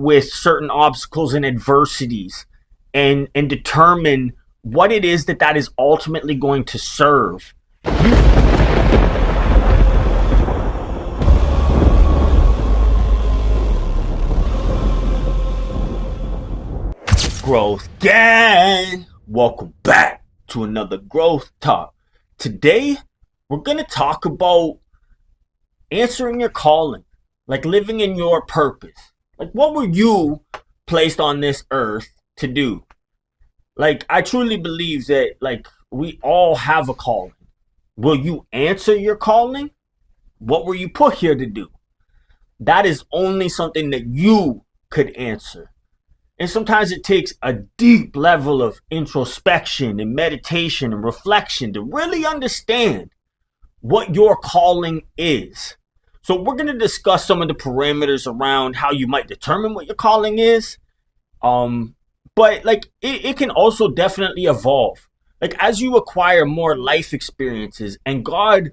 with certain obstacles and adversities and determine what it is that is ultimately going to serve. Growth gang, welcome back to another growth talk. Today we're going to talk about answering your calling, like living in your purpose. Like, what were you placed on this earth to do? Like, I truly believe that, like, we all have a calling. Will you answer your calling? What were you put here to do? That is only something that you could answer. And sometimes it takes a deep level of introspection and meditation and reflection to really understand what your calling is. So we're going to discuss some of the parameters around how you might determine what your calling is. But like it can also definitely evolve. Like, as you acquire more life experiences and God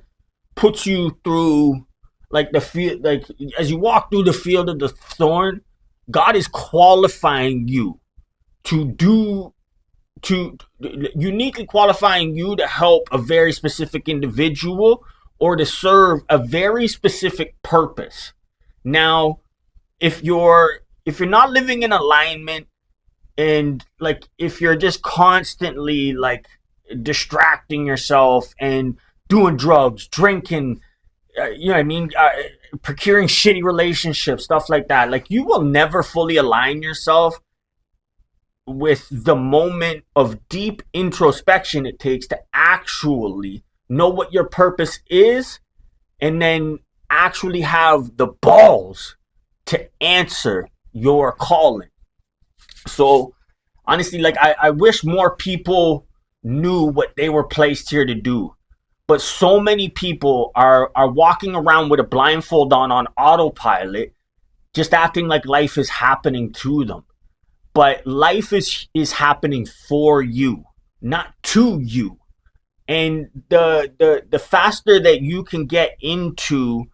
puts you through like the field, like as you walk through the field of the thorn, God is qualifying you to uniquely qualifying you to help a very specific individual or to serve a very specific purpose. Now, if you're not living in alignment, and like if you're just constantly like distracting yourself and doing drugs, drinking, you know what I mean, procuring shitty relationships, stuff like that, like you will never fully align yourself with the moment of deep introspection it takes to actually know what your purpose is and then actually have the balls to answer your calling. So honestly, like I wish more people knew what they were placed here to do. But so many people are walking around with a blindfold on autopilot, just acting like life is happening to them. But life is happening for you, not to you. And the faster that you can get into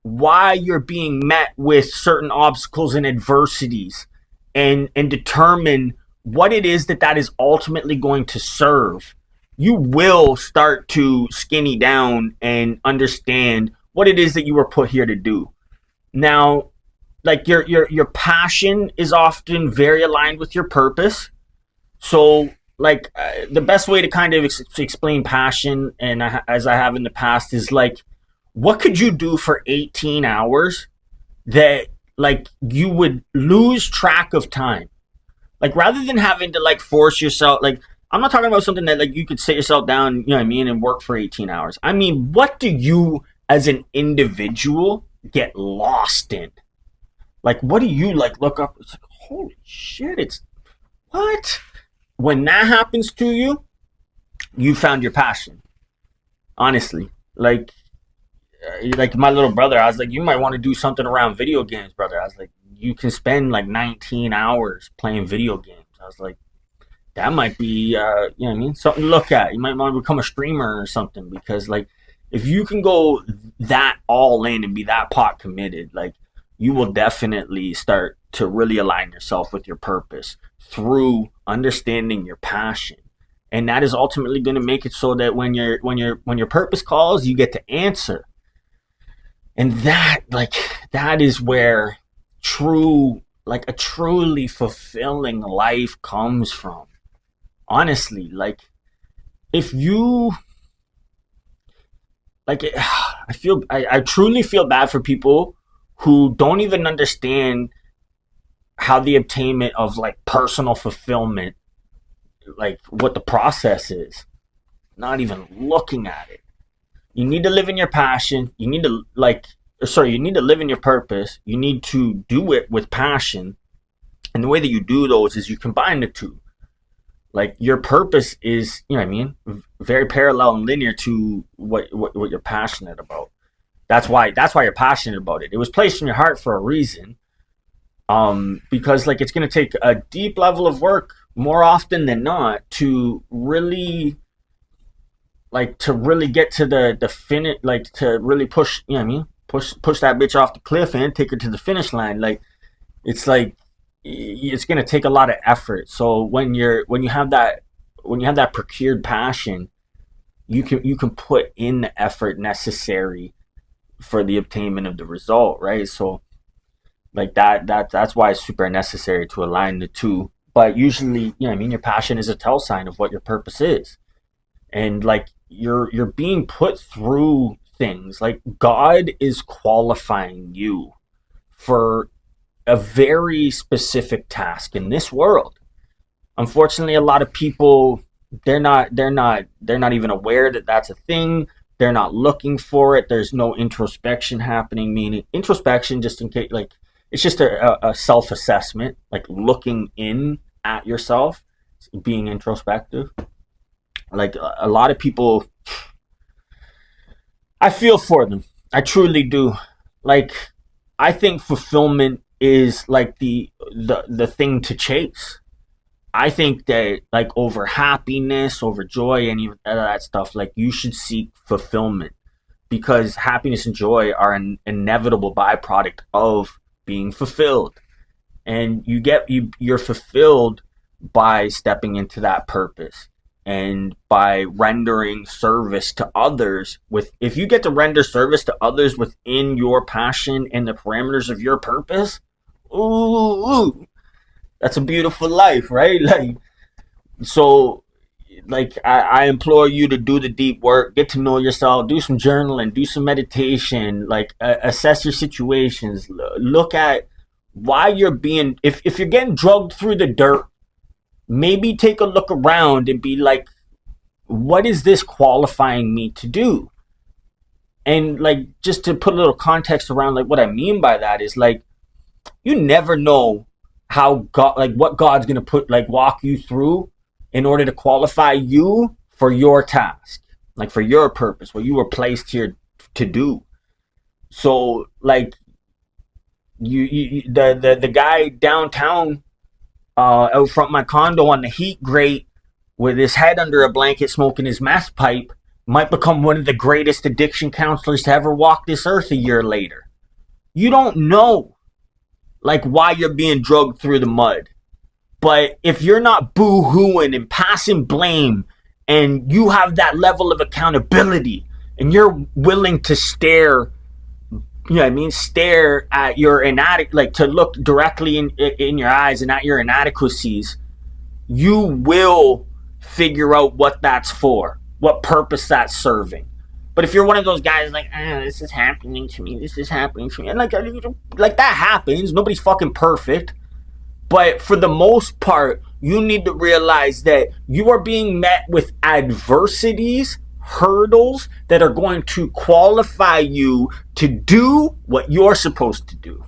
why you're being met with certain obstacles and adversities and determine what it is that is ultimately going to serve, you will start to skinny down and understand what it is that you were put here to do. Now, like your passion is often very aligned with your purpose. So like the best way to kind of explain passion, and as I have in the past, is like, what could you do for 18 hours that like you would lose track of time? Like, rather than having to like force yourself, like, I'm not talking about something that like you could sit yourself down, you know what I mean, and work for 18 hours. I mean, what do you as an individual get lost in? Like, what do you like look up? It's like, holy shit, it's what? When that happens to you, you found your passion. Honestly, like my little brother, I was like, you might want to do something around video games, brother. I was like, you can spend like 19 hours playing video games. I was like, that might be, you know what I mean, something to look at. You might want to become a streamer or something, because like if you can go that all in and be that pot committed, like you will definitely start to really align yourself with your purpose through understanding your passion. And that is ultimately going to make it so that when your purpose calls, you get to answer. And that is where a truly fulfilling life comes from. Honestly, like if you like it, I truly feel bad for people who don't even understand how the obtainment of like personal fulfillment, like what the process is, not even looking at it. You need to live in your passion. You need to live in your purpose. You need to do it with passion. And the way that you do those is you combine the two. Like, your purpose is, you know what I mean, very parallel and linear to what you're passionate about. That's why you're passionate about it. It was placed in your heart for a reason. Because like it's going to take a deep level of work more often than not to really get to the finish, like to really push, you know what I mean, push that bitch off the cliff and take her to the finish line. Like, it's like it's going to take a lot of effort. So when you have that procured passion, you can put in the effort necessary for the obtainment of the result, right? So like that's why it's super necessary to align the two. But usually, you know, I mean, your passion is a tell sign of what your purpose is, and like you're being put through things. Like God is qualifying you for a very specific task in this world. Unfortunately, a lot of people, they're not even aware that that's a thing. They're not looking for it. There's no introspection happening. Meaning introspection, just in case, like it's just a self assessment, like looking in at yourself, being introspective. Like a lot of people, I feel for them. I truly do. Like I think fulfillment is like the thing to chase. I think that like over happiness, over joy, any of that stuff, like you should seek fulfillment, because happiness and joy are an inevitable byproduct of being fulfilled. And you're fulfilled by stepping into that purpose and by rendering service to others. With If you get to render service to others within your passion and the parameters of your purpose, ooh, that's a beautiful life, right? Like so, like I implore you to do the deep work, get to know yourself, do some journaling, do some meditation, like assess your situations, look at why you're being, if you're getting drugged through the dirt, maybe take a look around and be like, what is this qualifying me to do? And like, just to put a little context around like what I mean by that is like, you never know how God, like what God's gonna put, like walk you through in order to qualify you for your task, like for your purpose, what you were placed here to do. So like the guy downtown, out front of my condo on the heat grate with his head under a blanket smoking his meth pipe might become one of the greatest addiction counselors to ever walk this earth a year later. You don't know like why you're being drugged through the mud. But if you're not boo-hooing and passing blame, and you have that level of accountability, and you're willing to stare, you know what I mean, stare at your like to look directly in your eyes and at your inadequacies, you will figure out what that's for, what purpose that's serving. But if you're one of those guys like, this is happening to me, this is happening to me, and like that happens. Nobody's fucking perfect. But for the most part, you need to realize that you are being met with adversities, hurdles that are going to qualify you to do what you're supposed to do.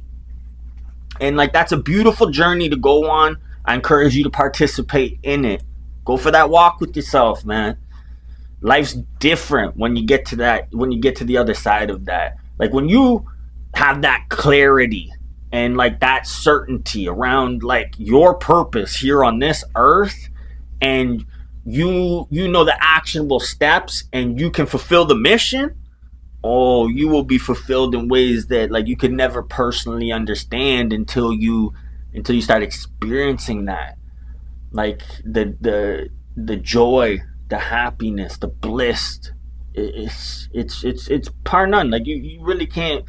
And like that's a beautiful journey to go on. I encourage you to participate in it. Go for that walk with yourself, man. Life's different when you get to that, when you get to the other side of that. Like when you have that clarity and like that certainty around like your purpose here on this earth, and you know the actionable steps and you can fulfill the mission, oh, you will be fulfilled in ways that like you could never personally understand until you start experiencing that. Like the joy, the happiness, the bliss, it's par none. Like you really can't,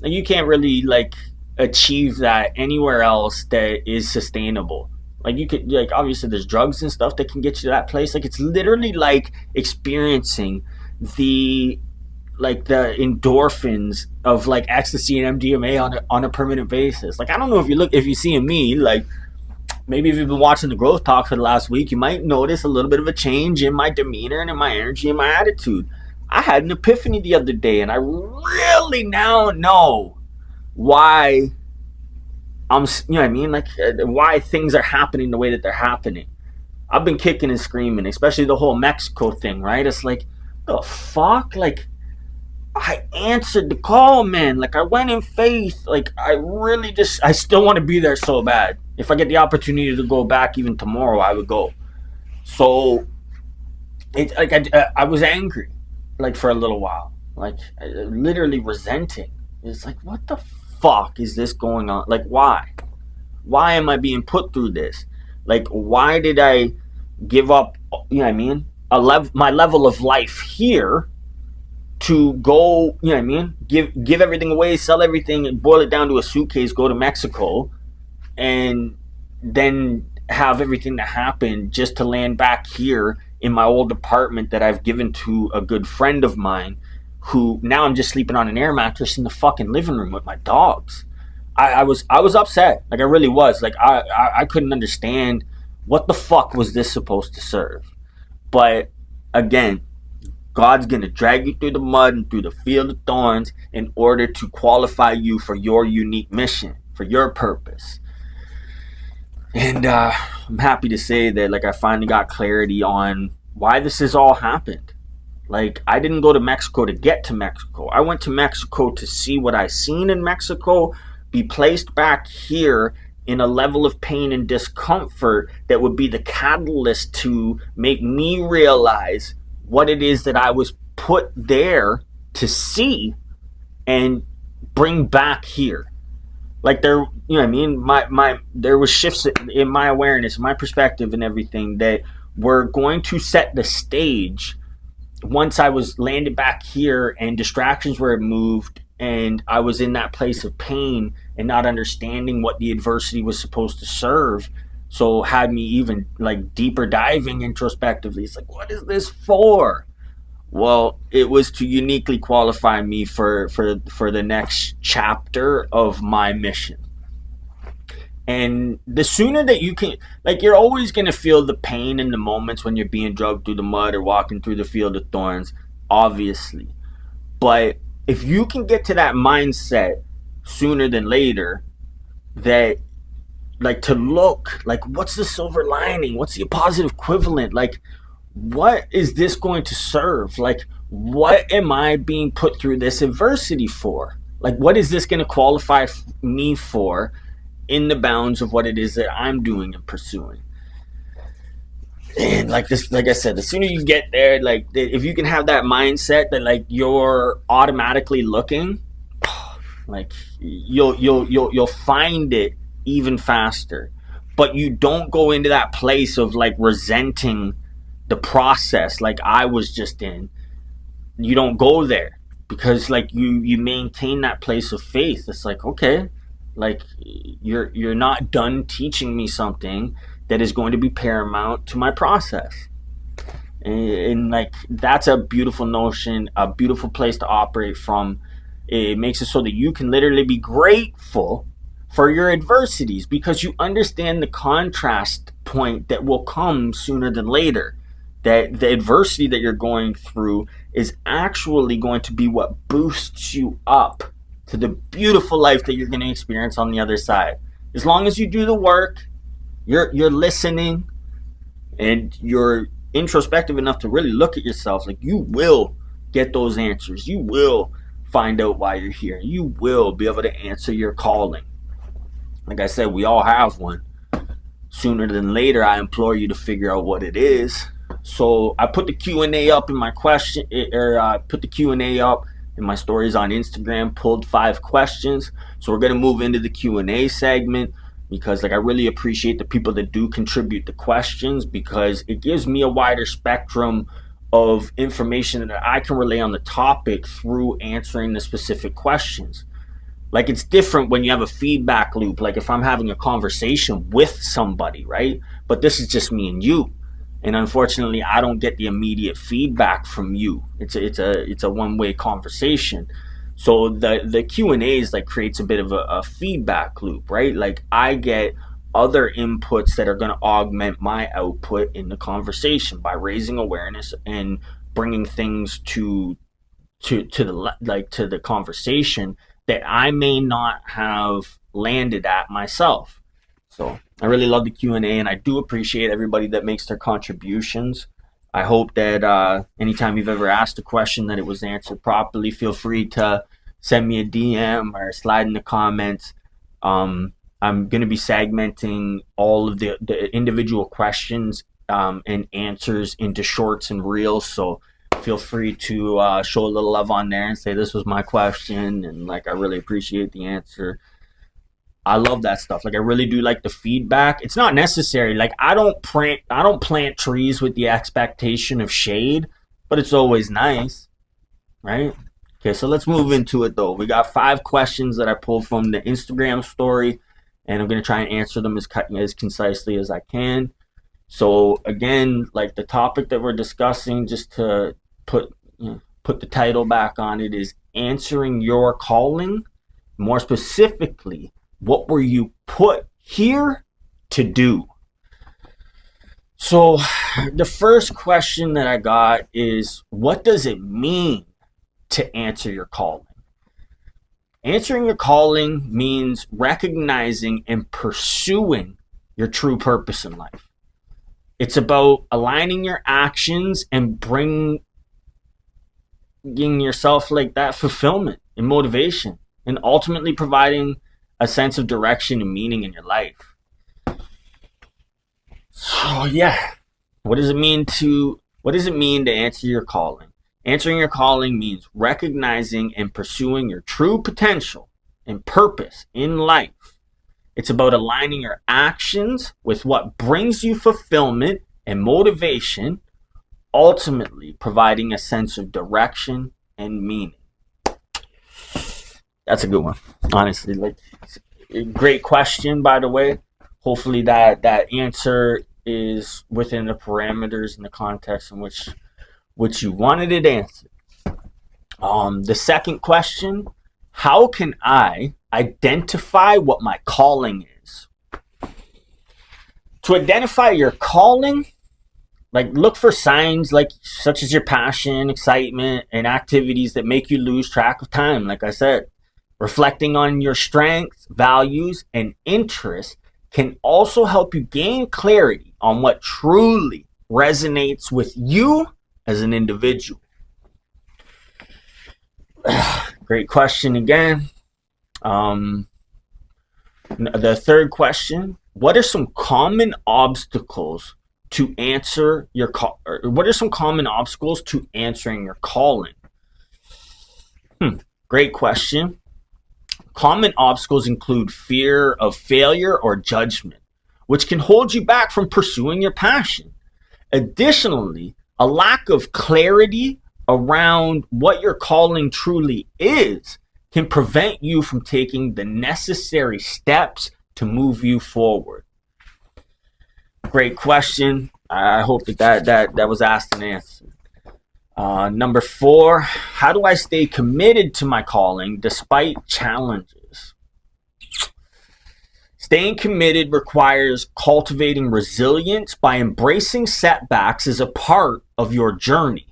like, you can't really like achieve that anywhere else that is sustainable. Like you could, like obviously there's drugs and stuff that can get you to that place. Like it's literally like experiencing the the endorphins of like ecstasy and MDMA on a permanent basis. Like I don't know if you see me, like maybe if you've been watching the growth talk for the last week, you might notice a little bit of a change in my demeanor and in my energy and my attitude. I had an epiphany the other day, and I really now know why you know what I mean, like why things are happening the way that they're happening. I've been kicking and screaming, especially the whole Mexico thing, right? It's like, the fuck? Like, I answered the call, man. Like, I went in faith. Like, I still want to be there so bad. If I get the opportunity to go back even tomorrow, I would go. So, it's like I was angry, like, for a little while. Like, literally resenting. It's like, what the fuck is this going on? Like, why? Why am I being put through this? Like, why did I give up, you know what I mean, my level of life here to go, you know what I mean, give everything away, sell everything, and boil it down to a suitcase, go to Mexico, and then have everything that happened just to land back here in my old apartment that I've given to a good friend of mine, who now I'm just sleeping on an air mattress in the fucking living room with my dogs. I was upset. Like, I really was. Like, I couldn't understand what the fuck was this supposed to serve. But again, God's gonna drag you through the mud and through the field of thorns in order to qualify you for your unique mission, for your purpose. And I'm happy to say that, like, I finally got clarity on why this has all happened. Like, I didn't go to Mexico to get to Mexico. I went to Mexico to see what I seen in Mexico be placed back here in a level of pain and discomfort that would be the catalyst to make me realize what it is that I was put there to see and bring back here. Like, there, you know what I mean, my there was shifts in my awareness, my perspective, and everything that were going to set the stage once I was landed back here and distractions were removed and I was in that place of pain and not understanding what the adversity was supposed to serve. So had me even like deeper diving introspectively. It's like, what is this for? Well, it was to uniquely qualify me for the next chapter of my mission. And the sooner that you can, like, you're always going to feel the pain in the moments when you're being dragged through the mud or walking through the field of thorns, obviously. But if you can get to that mindset sooner than later, that, like, to look, like, what's the silver lining? What's the positive equivalent? Like, what is this going to serve? Like, what am I being put through this adversity for? Like, what is this going to qualify me for in the bounds of what it is that I'm doing and pursuing? And like this, like I said, the sooner you get there, like, if you can have that mindset that, like, you're automatically looking, like, you'll find it even faster. But you don't go into that place of, like, resenting the process like I was just in. You don't go there, because, like, you maintain that place of faith. It's like, okay, like, you're not done teaching me something that is going to be paramount to my process. And like, that's a beautiful notion, a beautiful place to operate from. It makes it so that you can literally be grateful for your adversities, because you understand the contrast point that will come sooner than later. That the adversity that you're going through is actually going to be what boosts you up to the beautiful life that you're going to experience on the other side. As long as you do the work, you're listening, and you're introspective enough to really look at yourself, like, you will get those answers. You will find out why you're here. You will be able to answer your calling. Like I said, we all have one. Sooner than later, I implore you to figure out what it is. So I put the Q&A up in my question, or I put the Q&A up in my stories on Instagram, pulled 5 questions. So we're going to move into the Q&A segment, because, like, I really appreciate the people that do contribute the questions, because it gives me a wider spectrum of information that I can relay on the topic through answering the specific questions. Like, it's different when you have a feedback loop, like if I'm having a conversation with somebody, right? But this is just me and you. And unfortunately, I don't get the immediate feedback from you. It's a one-way conversation. So the Q&As, like, creates a bit of a feedback loop, right? Like, I get other inputs that are going to augment my output in the conversation by raising awareness and bringing things to the conversation that I may not have landed at myself. So I really love the Q&A, and I do appreciate everybody that makes their contributions. I hope that anytime you've ever asked a question that it was answered properly. Feel free to send me a DM or slide in the comments. I'm going to be segmenting all of the individual questions and answers into shorts and reels. So feel free to show a little love on there and say, this was my question, and, like, I really appreciate the answer. I love that stuff. Like I really do like the feedback. It's not necessary. Like I don't plant trees with the expectation of shade, but it's always nice, right? Okay, so let's move into it though. We got 5 questions that I pulled from the Instagram story, and I'm gonna try and answer them as concisely as I can. So again, like the topic that we're discussing, just to put the title back on it, is answering your calling. More specifically, what were you put here to do? So the first question that I got is, what does it mean to answer your calling? Answering your calling means recognizing and pursuing your true purpose in life. It's about aligning your actions and bringing yourself like that fulfillment and motivation, and ultimately providing a sense of direction and meaning in your life. So yeah, what does it mean to answer your calling? Answering your calling means recognizing and pursuing your true potential and purpose in life. It's about aligning your actions with what brings you fulfillment and motivation, ultimately providing a sense of direction and meaning. That's a good one, honestly. Like, great question, by the way. Hopefully that answer is within the parameters and the context in which you wanted it answered. The second question: how can I identify what my calling is? To identify your calling, like look for signs such as your passion, excitement, and activities that make you lose track of time. Like I said, reflecting on your strengths, values, and interests can also help you gain clarity on what truly resonates with you as an individual. Great question again. The third question: what are some common obstacles to answer your call? What are some common obstacles to answering your calling? Great question. Common obstacles include fear of failure or judgment, which can hold you back from pursuing your passion. Additionally, a lack of clarity around what your calling truly is can prevent you from taking the necessary steps to move you forward. Great question. I hope that was asked and answered. Number 4, how do I stay committed to my calling despite challenges? Staying committed requires cultivating resilience by embracing setbacks as a part of your journey.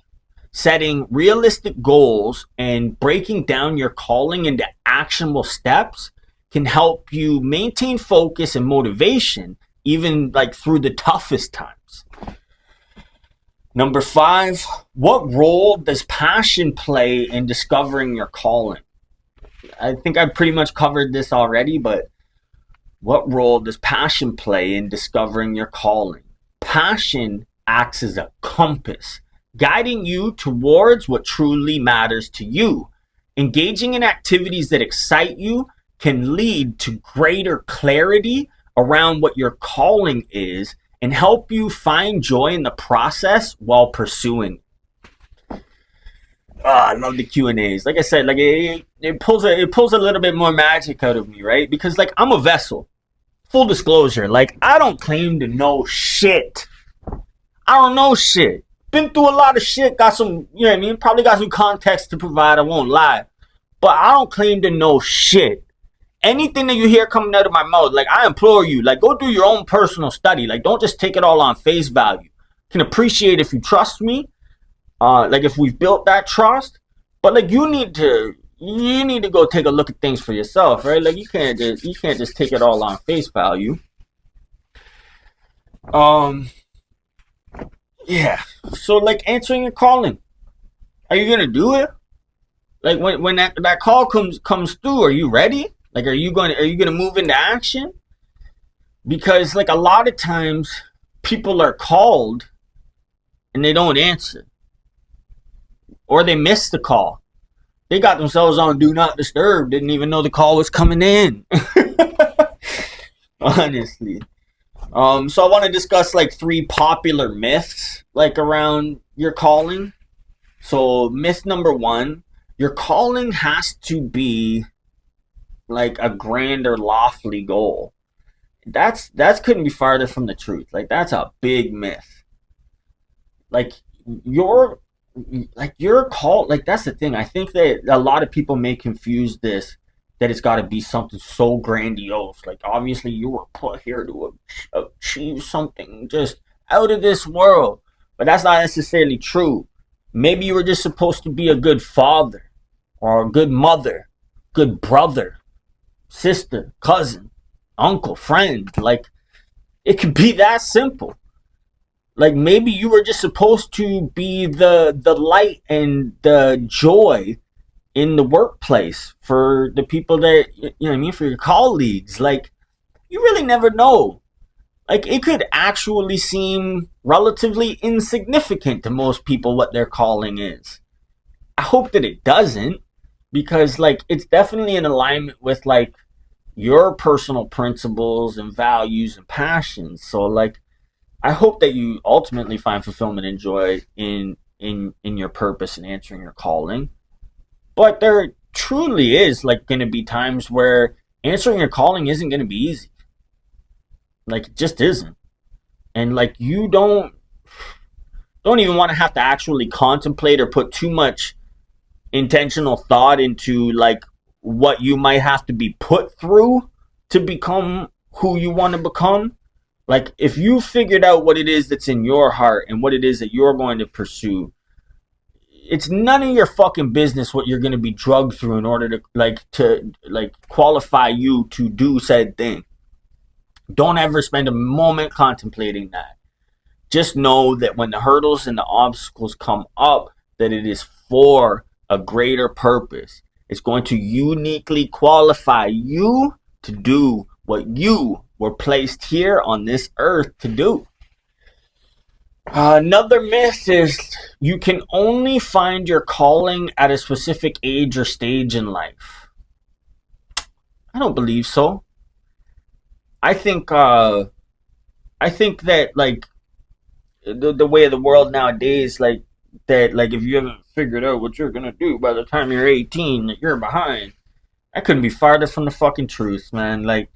Setting realistic goals and breaking down your calling into actionable steps can help you maintain focus and motivation, even like through the toughest times. Number 5, what role does passion play in discovering your calling? I think I've pretty much covered this already, but what role does passion play in discovering your calling? Passion acts as a compass, guiding you towards what truly matters to you. Engaging in activities that excite you can lead to greater clarity around what your calling is and help you find joy in the process while pursuing. I love the Q&As. Like I said, like it pulls a little bit more magic out of me, right? Because like I'm a vessel. Full disclosure, like I don't claim to know shit. I don't know shit. Been through a lot of shit. Got some, you know what I mean? Probably got some context to provide. I won't lie. But I don't claim to know shit. Anything that you hear coming out of my mouth, like I implore you, like go do your own personal study. Like don't just take it all on face value. Can appreciate if you trust me. Like if we've built that trust. But like you need to go take a look at things for yourself, right? Like you can't just take it all on face value. Yeah. So like answering your calling. Are you gonna do it? Like when that call comes through, are you ready? Like are you gonna move into action? Because like a lot of times people are called and they don't answer. Or they miss the call. They got themselves on do not disturb, didn't even know the call was coming in. honestly. So I want to discuss like three popular myths like around your calling. So myth number one, your calling has to be like a grand or lofty goal. That's couldn't be farther from the truth. Like that's a big myth. Like your your call, like that's the thing. I think that a lot of people may confuse this, that it's got to be something so grandiose. Like obviously you were put here to achieve something just out of this world, but that's not necessarily true. Maybe you were just supposed to be a good father or a good mother, good brother, sister, cousin, uncle, friend. Like it could be that simple. Like maybe you were just supposed to be the light and the joy in the workplace for the people that you know what I mean, for your colleagues. Like you really never know. Like it could actually seem relatively insignificant to most people what their calling is. I hope that it doesn't, because like it's definitely in alignment with like your personal principles and values and passions. So like I hope that you ultimately find fulfillment and joy in your purpose and answering your calling. But there truly is like going to be times where answering your calling isn't going to be easy. Like it just isn't. And like you don't even want to have to actually contemplate or put too much intentional thought into like what you might have to be put through to become who you want to become. Like if you figured out what it is that's in your heart and what it is that you're going to pursue, it's none of your fucking business what you're going to be drugged through in order to qualify you to do said thing. Don't ever spend a moment contemplating that. Just know that when the hurdles and the obstacles come up, that it is for a greater purpose. It's going to uniquely qualify you to do what you were placed here on this earth to do. Another myth is you can only find your calling at a specific age or stage in life. I don't believe so. I think I think that like the way of the world nowadays, like that, like if you haven't figured out what you're gonna do by the time you're 18, that you're behind. That couldn't be farther from the fucking truth, man. Like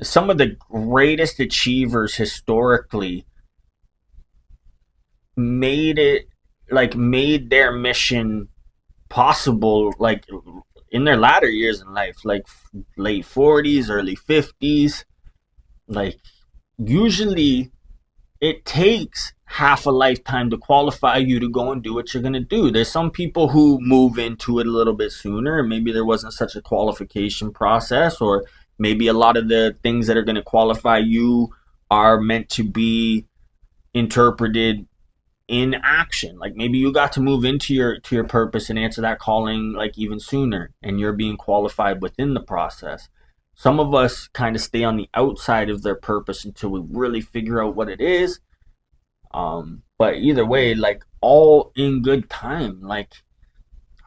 some of the greatest achievers historically made it, like made their mission possible, like in their latter years in life, like late 40s, early 50s. Like usually it takes half a lifetime to qualify you to go and do what you're going to do. There's some people who move into it a little bit sooner. Maybe there wasn't such a qualification process, or maybe a lot of the things that are going to qualify you are meant to be interpreted in action. Like maybe you got to move into your purpose and answer that calling like even sooner, and you're being qualified within the process. Some of us kind of stay on the outside of their purpose until we really figure out what it is. But either way, like all in good time. Like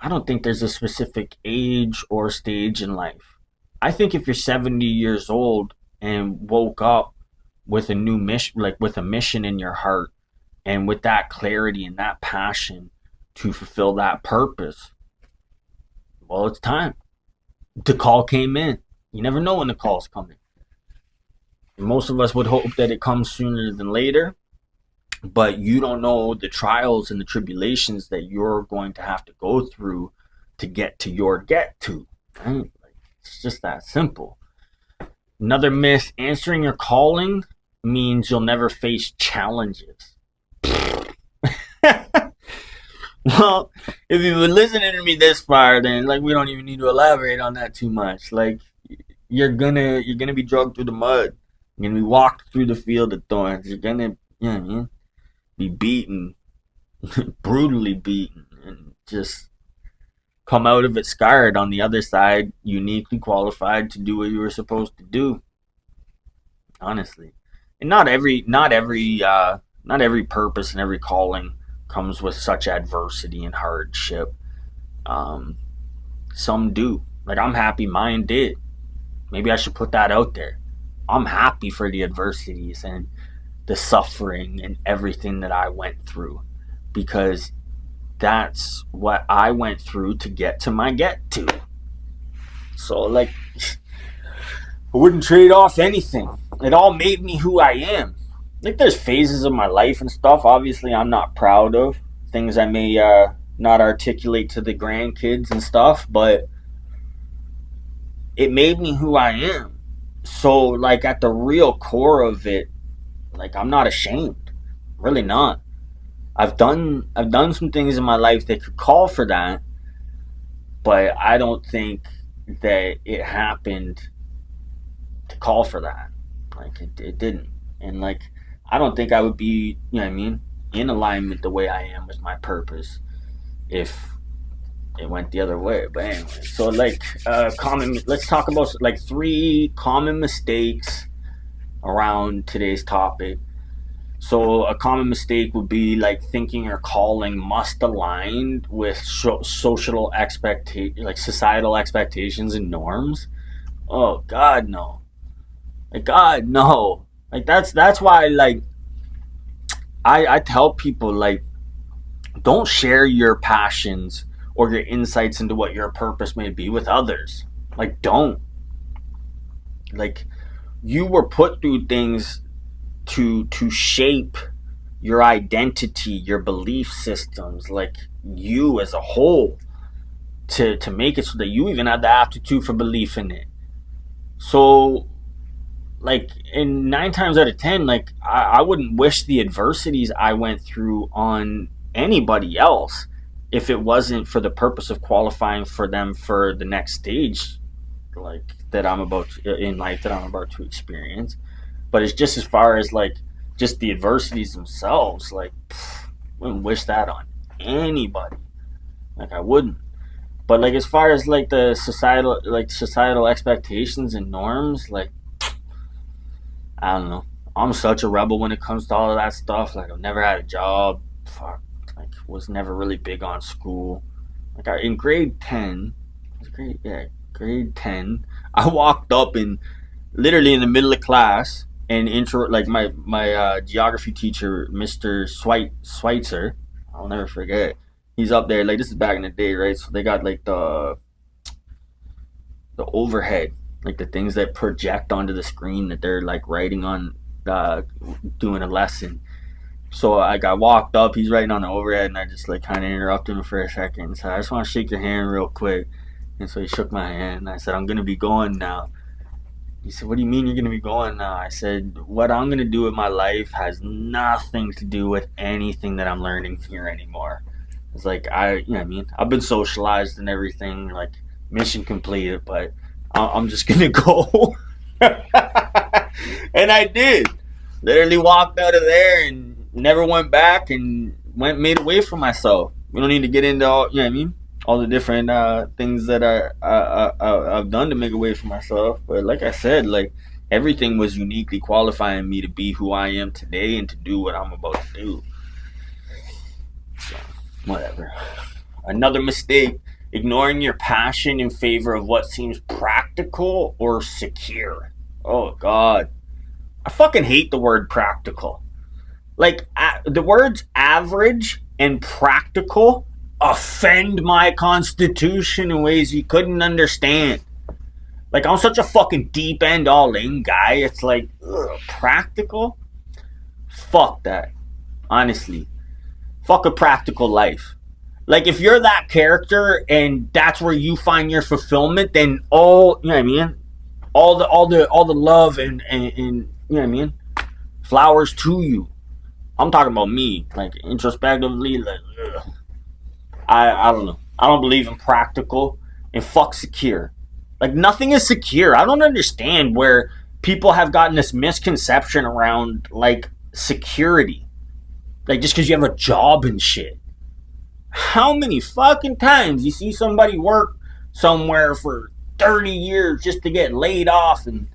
I don't think there's a specific age or stage in life. I think if you're 70 years old and woke up with a new mission, like with a mission in your heart, and with that clarity and that passion to fulfill that purpose, well, it's time. The call came in. You never know when the call's coming. Most of us would hope that it comes sooner than later, but you don't know the trials and the tribulations that you're going to have to go through to get to your get to. Right? Like, it's just that simple. Another myth, answering your calling means you'll never face challenges. Well, if you've been listening to me this far, then like we don't even need to elaborate on that too much. Like you're gonna be dragged through the mud. You're gonna be walked through the field of thorns. You're gonna, you know, be beaten, brutally beaten, and just come out of it scarred on the other side, uniquely qualified to do what you were supposed to do. Honestly, and not every purpose and every calling comes with such adversity and hardship. Um, some do. Like I'm happy mine did. Maybe I should put that out there. I'm happy for the adversities and the suffering and everything that I went through, because that's what I went through to get to my get to. So like, I wouldn't trade off anything. It all made me who I am. Like, there's phases of my life and stuff obviously I'm not proud of, things I may not articulate to the grandkids and stuff, but it made me who I am. So like, at the real core of it, like, I'm not ashamed, really not. I've done some things in my life that could call for that, but I don't think that it happened to call for that. Like, it didn't. And like, I don't think I would be, you know what I mean, in alignment the way I am with my purpose if it went the other way. But anyway, so like, let's talk about like 3 common mistakes around today's topic. So a common mistake would be like thinking your calling must align with social expectations, like societal expectations and norms. Oh God, no! Like, God, no! Like, that's why, like, I tell people, like, don't share your passions or your insights into what your purpose may be with others. Like, don't. Like, you were put through things to shape your identity, your belief systems, like you as a whole, to make it so that you even have the aptitude for belief in it. So like, in 9 times out of 10, like, I wouldn't wish the adversities I went through on anybody else if it wasn't for the purpose of qualifying for them for the next stage, like, that I'm about to, in life, that I'm about to experience. But it's just as far as like just the adversities themselves, like, I wouldn't wish that on anybody. Like, I wouldn't. But like, as far as like the societal expectations and norms, like, I don't know. I'm such a rebel when it comes to all of that stuff. Like, I've never had a job. Fuck. Like, was never really big on school. Like, in grade 10, grade 10, I walked up and literally in the middle of class and like my geography teacher, Mr. Schweitzer, I'll never forget. He's up there, like, this is back in the day, right? So they got like the overhead, like the things that project onto the screen that they're like writing on, doing a lesson. So I got walked up, he's writing on the overhead, and I just like kind of interrupted him for a second. So I just want to shake your hand real quick. And so he shook my hand, and I said, I'm gonna be going now. He said, what do you mean you're going to be going now? I said, what I'm going to do with my life has nothing to do with anything that I'm learning here anymore. It's like, you know what I mean? I've been socialized and everything, like, mission completed, but I'm just going to go. And I did. Literally walked out of there and never went back and made a way for myself. We don't need to get into all, you know what I mean? All the different things that I've done to make a way for myself. But like I said, like, everything was uniquely qualifying me to be who I am today and to do what I'm about to do. So, whatever. Another mistake, ignoring your passion in favor of what seems practical or secure. Oh, God. I fucking hate the word practical. Like, the words average and practical offend my constitution in ways you couldn't understand. Like, I'm such a fucking deep end all in guy. It's like, practical? Fuck that. Honestly. Fuck a practical life. Like, if you're that character and that's where you find your fulfillment, then you know what I mean? All the love and you know what I mean? Flowers to you. I'm talking about me. Like, introspectively, like, ugh. I don't know. I don't believe in practical, and fuck secure. Like, nothing is secure. I don't understand where people have gotten this misconception around, like, security. Like, just because you have a job and shit. How many fucking times you see somebody work somewhere for 30 years just to get laid off and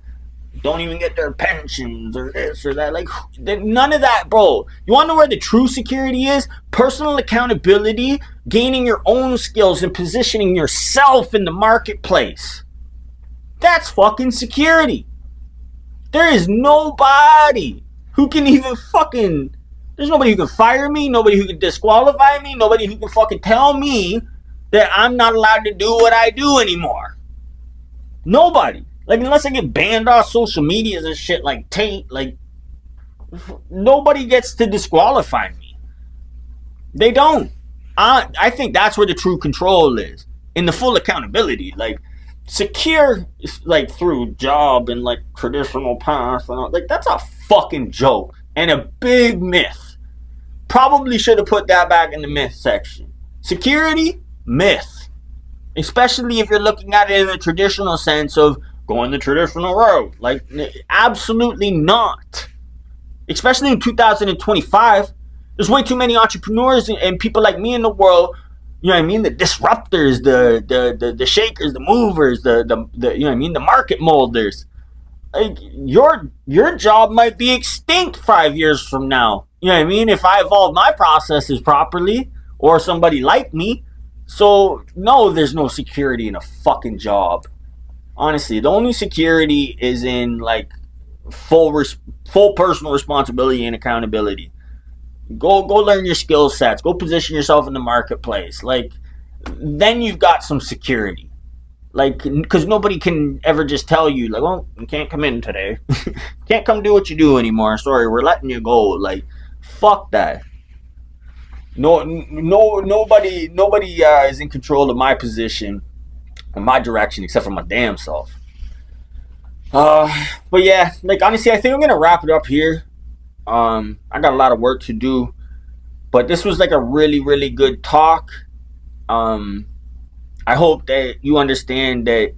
don't even get their pensions or this or that? Like, none of that, bro. You want to know where the true security is? Personal accountability, gaining your own skills, and positioning yourself in the marketplace. That's fucking security. There is nobody who can even fucking. There's nobody who can fire me, nobody who can disqualify me, nobody who can fucking tell me that I'm not allowed to do what I do anymore. Nobody. Like, unless I get banned off social medias and shit like Tate, like, nobody gets to disqualify me. They don't. I think that's where the true control is. In the full accountability. Like, secure, like, through job and, like, traditional path. And all, like, that's a fucking joke. And a big myth. Probably should have put that back in the myth section. Security, myth. Especially if you're looking at it in the traditional sense of going the traditional road. Like, absolutely not. Especially in 2025, there's way too many entrepreneurs and people like me in the world. You know what I mean? The disruptors, the shakers, the movers, the you know what I mean? The market molders. Like, your job might be extinct 5 years from now. You know what I mean? If I evolve my processes properly, or somebody like me. So, no, there's no security in a fucking job. Honestly, the only security is in, like, full personal responsibility and accountability. Go learn your skill sets. Go position yourself in the marketplace. Like, then you've got some security. Like, because nobody can ever just tell you, like, well, you can't come in today. Can't come do what you do anymore. Sorry, we're letting you go. Like, fuck that. Nobody is in control of my position and my direction except for my damn self. But yeah, like, honestly, I think I'm gonna wrap it up here. I got a lot of work to do, but this was like a really, really good talk. I hope that you understand that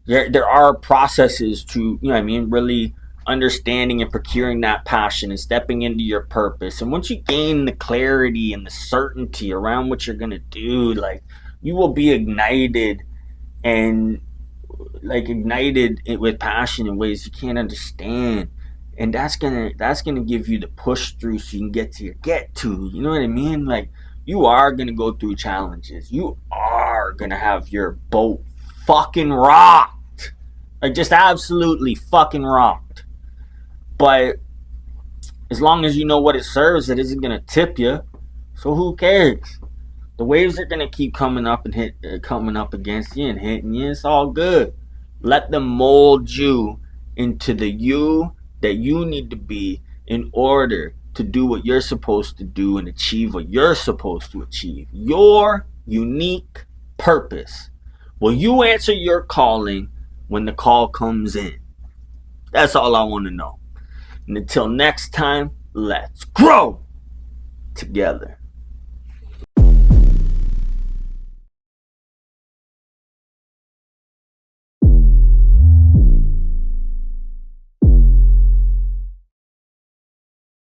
there are processes to, you know what I mean, really understanding and procuring that passion and stepping into your purpose. And once you gain the clarity and the certainty around what you're going to do, like, you will be ignited and, like, ignited with passion in ways you can't understand. And that's gonna give you the push through so you can get to. You know what I mean? Like, you are gonna go through challenges. You are gonna have your boat fucking rocked. Like, just absolutely fucking rocked. But as long as you know what it serves, it isn't gonna tip you. So who cares? The waves are gonna keep coming up and coming up against you and hitting you. It's all good. Let them mold you into the you that you need to be in order to do what you're supposed to do and achieve what you're supposed to achieve. Your unique purpose. Will you answer your calling when the call comes in? That's all I want to know. And until next time, let's grow together.